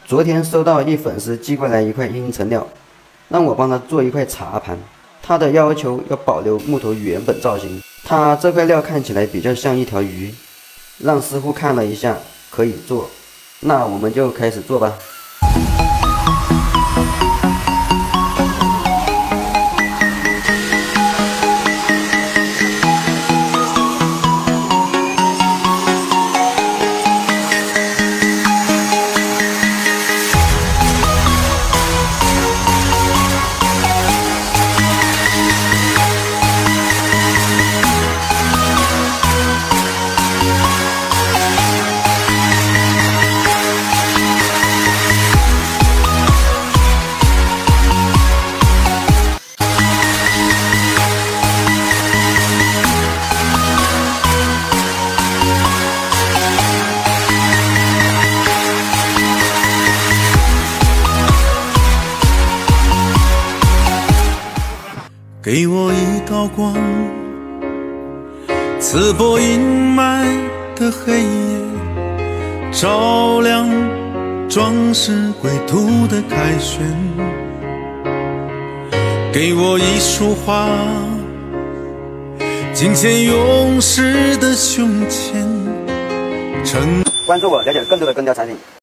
昨天收到一粉丝寄过来一块阴沉料，让我帮他做一块茶盘。他的要求要保留木头原本造型。他这块料看起来比较像一条鱼，让师傅看了一下，可以做。那我们就开始做吧。 给我一道光，刺破阴霾的黑夜，照亮壮士归途的凯旋。给我一束花，惊现勇士的胸前。关注我，了解更多的耕调产品。